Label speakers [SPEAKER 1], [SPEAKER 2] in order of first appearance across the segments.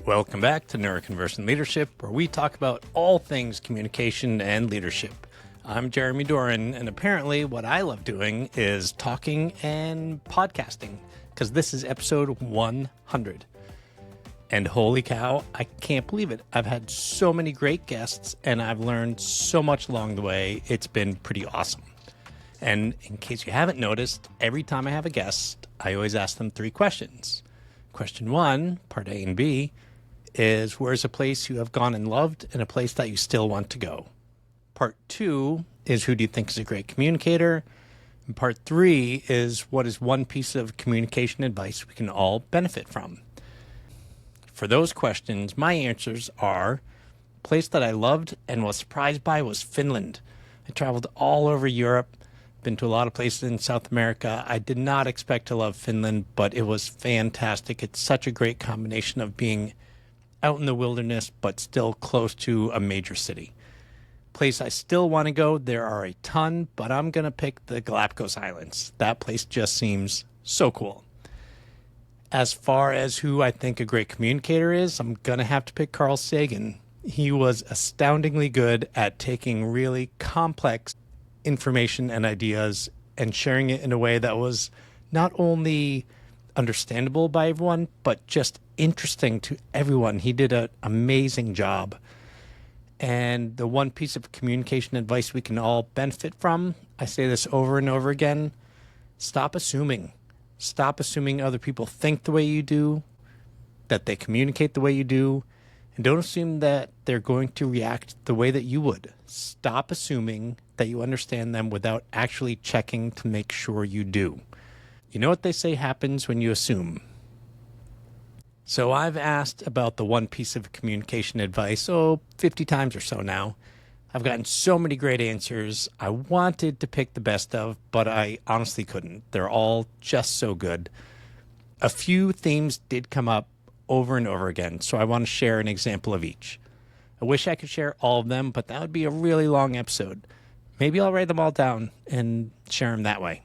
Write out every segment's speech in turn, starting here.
[SPEAKER 1] Welcome back to Neuroconversion Leadership, where we talk about all things communication and leadership. I'm Jeremy Doran, and apparently what I love doing is talking and podcasting, because this is episode 100. And holy cow, I can't believe it. I've had so many great guests, and I've learned so much along the way. It's been pretty awesome. And in case you haven't noticed, every time I have a guest, I always ask them 3 questions. Question 1, part A and B, is where's a place you have gone and loved and a place that you still want to go? Part 2 is who do you think is a great communicator? And part 3 is what is one piece of communication advice we can all benefit from? For those questions, my answers are a place that I loved and was surprised by was Finland. I traveled all over Europe, been to a lot of places in South America. I did not expect to love Finland, but it was fantastic. It's such a great combination of being out in the wilderness, but still close to a major city. Place I still want to go, there are a ton, but I'm going to pick the Galapagos Islands. That place just seems so cool. As far as who I think a great communicator is, I'm going to have to pick Carl Sagan. He was astoundingly good at taking really complex information and ideas and sharing it in a way that was not only understandable by everyone, but just interesting to everyone. He did an amazing job. And the one piece of communication advice we can all benefit from, I say this over and over again, stop assuming. Stop assuming other people think the way you do, that they communicate the way you do, and don't assume that they're going to react the way that you would. Stop assuming that you understand them without actually checking to make sure you do. You know what they say happens when you assume. So I've asked about the one piece of communication advice, 50 times or so now. I've gotten so many great answers. I wanted to pick the best of, but I honestly couldn't. They're all just so good. A few themes did come up over and over again, so I want to share an example of each. I wish I could share all of them, but that would be a really long episode. Maybe I'll write them all down and share them that way.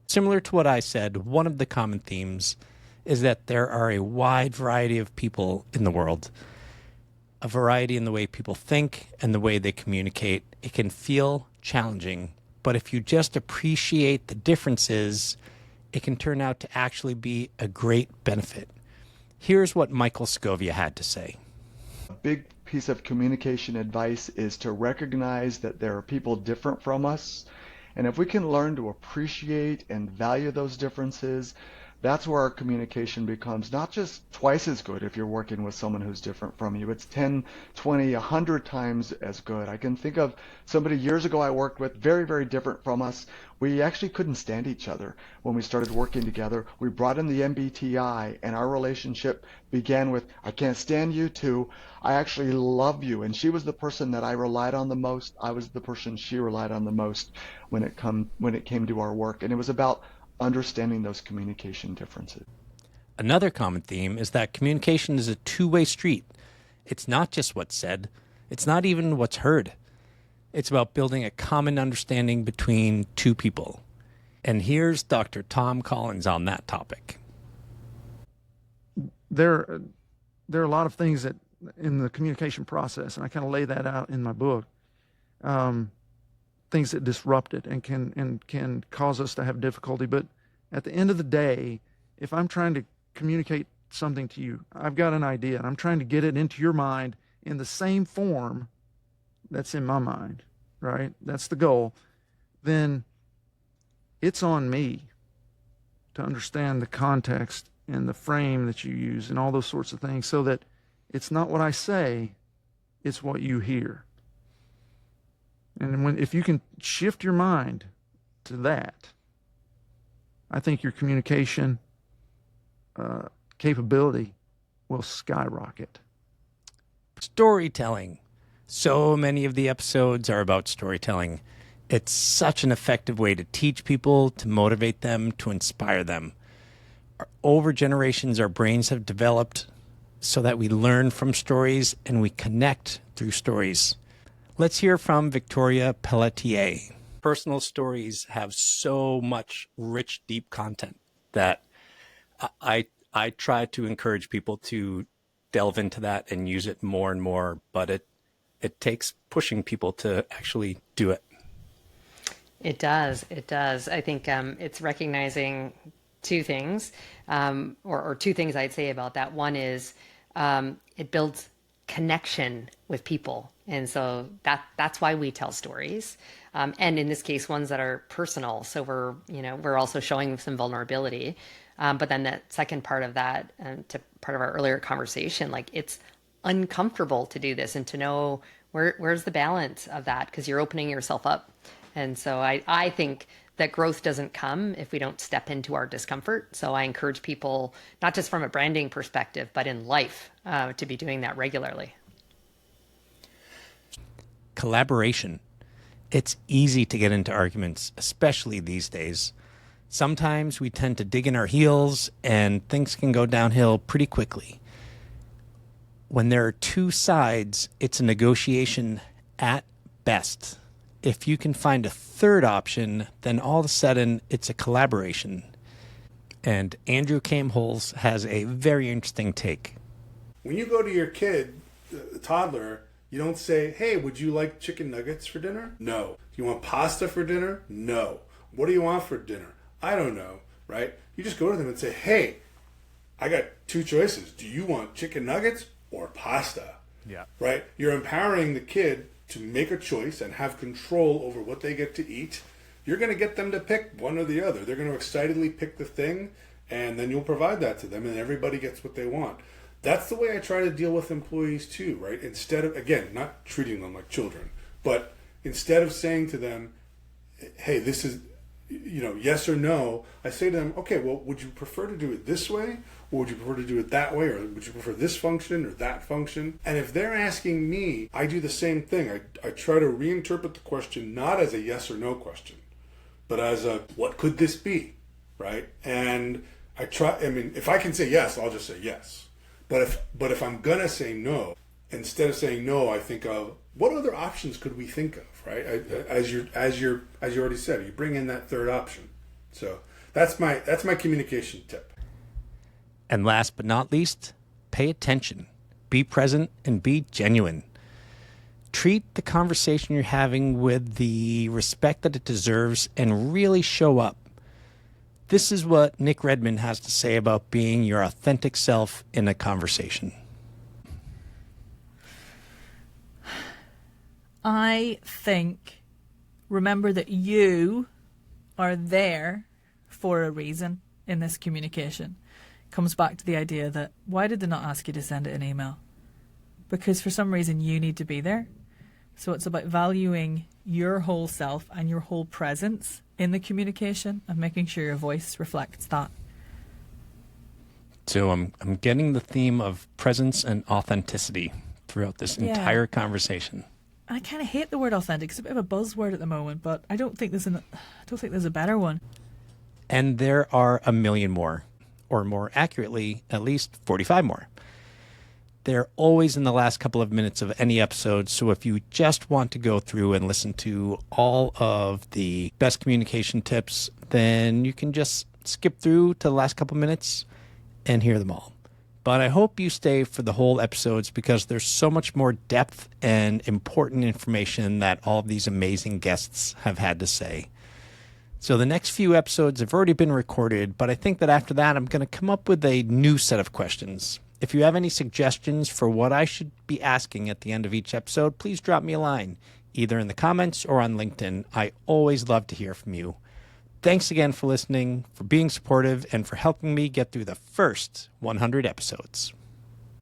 [SPEAKER 1] Similar to what I said, one of the common themes is that there are a wide variety of people in the world. A variety in the way people think and the way they communicate. It can feel challenging, but if you just appreciate the differences, it can turn out to actually be a great benefit. Here's what Michael Scovia had to say.
[SPEAKER 2] A big piece of communication advice is to recognize that there are people different from us. And if we can learn to appreciate and value those differences, that's where our communication becomes not just twice as good if you're working with someone who's different from you. It's 10, 20, 100 times as good. I can think of somebody years ago I worked with, very, very different from us. We actually couldn't stand each other when we started working together. We brought in the MBTI, and our relationship began with, I can't stand you, to, I actually love you. And she was the person that I relied on the most. I was the person she relied on the most when it came to our work. And it was about understanding those communication differences.
[SPEAKER 1] Another common theme is that communication is a two-way street. It's not just what's said. It's not even what's heard. It's about building a common understanding between two people. And here's Dr. Tom Collins on that topic.
[SPEAKER 3] There are a lot of things that in the communication process, and I kind of lay that out in my book, things that disrupt it and can cause us to have difficulty. But at the end of the day, if I'm trying to communicate something to you, I've got an idea and I'm trying to get it into your mind in the same form that's in my mind, right? That's the goal. Then it's on me to understand the context and the frame that you use and all those sorts of things, so that it's not what I say, it's what you hear. And if you can shift your mind to that, I think your communication capability will skyrocket.
[SPEAKER 1] Storytelling. So many of the episodes are about storytelling. It's such an effective way to teach people, to motivate them, to inspire them. Over generations, our brains have developed so that we learn from stories and we connect through stories. Let's hear from Victoria Pelletier. Personal stories have so much rich, deep content that I I try to encourage people to delve into that and use it more and more, but it takes pushing people to actually do it.
[SPEAKER 4] It does. It does. I think it's recognizing two things, or two things I'd say about that. One is it builds connection with people, and so that's why we tell stories, and in this case, ones that are personal. So we're also showing some vulnerability, but then the second part of that, to part of our earlier conversation, like it's uncomfortable to do this and to know where's the balance of that, because you're opening yourself up. And so I think that growth doesn't come if we don't step into our discomfort. So I encourage people, not just from a branding perspective, but in life, to be doing that regularly.
[SPEAKER 1] Collaboration. It's easy to get into arguments, especially these days. Sometimes we tend to dig in our heels and things can go downhill pretty quickly. When there are two sides, it's a negotiation at best. If you can find a third option, then all of a sudden it's a collaboration. And Andrew Kamholz has a very interesting take.
[SPEAKER 5] When you go to your kid, toddler, you don't say, hey, would you like chicken nuggets for dinner? No. Do you want pasta for dinner? No. What do you want for dinner? I don't know, right? You just go to them and say, hey, I got two choices. Do you want chicken nuggets or pasta?
[SPEAKER 1] Yeah.
[SPEAKER 5] Right? You're empowering the kid to make a choice and have control over what they get to eat. You're going to get them to pick one or the other. They're going to excitedly pick the thing, and then you'll provide that to them, and everybody gets what they want. That's the way I try to deal with employees too, right? Instead of, again, not treating them like children, but instead of saying to them, hey, this is, yes or no, I say to them, okay, well, would you prefer to do it this way? Or would you prefer to do it that way? Or would you prefer this function or that function? And if they're asking me, I do the same thing. I try to reinterpret the question not as a yes or no question, but as a, what could this be, right? And if I can say yes, I'll just say yes. But if I'm gonna say no, instead of saying no, I think of what other options could we think of, right? As you already said, you bring in that third option. So that's my communication tip.
[SPEAKER 1] And last but not least, pay attention, be present, and be genuine. Treat the conversation you're having with the respect that it deserves and really show up. This is what Nick Redmond has to say about being your authentic self in a conversation.
[SPEAKER 6] I think, remember that you are there for a reason in this communication. Comes back to the idea that why did they not ask you to send it an email? Because for some reason you need to be there. So it's about valuing your whole self and your whole presence in the communication and making sure your voice reflects that.
[SPEAKER 1] So I'm getting the theme of presence and authenticity throughout this entire conversation.
[SPEAKER 6] I kind of hate the word authentic. It's a bit of a buzzword at the moment, but I don't think there's a better one.
[SPEAKER 1] And there are a million more, or more accurately, at least 45 more. They're always in the last couple of minutes of any episode, so if you just want to go through and listen to all of the best communication tips, then you can just skip through to the last couple minutes and hear them all. But I hope you stay for the whole episodes because there's so much more depth and important information that all of these amazing guests have had to say. So the next few episodes have already been recorded, but I think that after that, I'm going to come up with a new set of questions. If you have any suggestions for what I should be asking at the end of each episode, please drop me a line, either in the comments or on LinkedIn. I always love to hear from you. Thanks again for listening, for being supportive, and for helping me get through the first 100 episodes.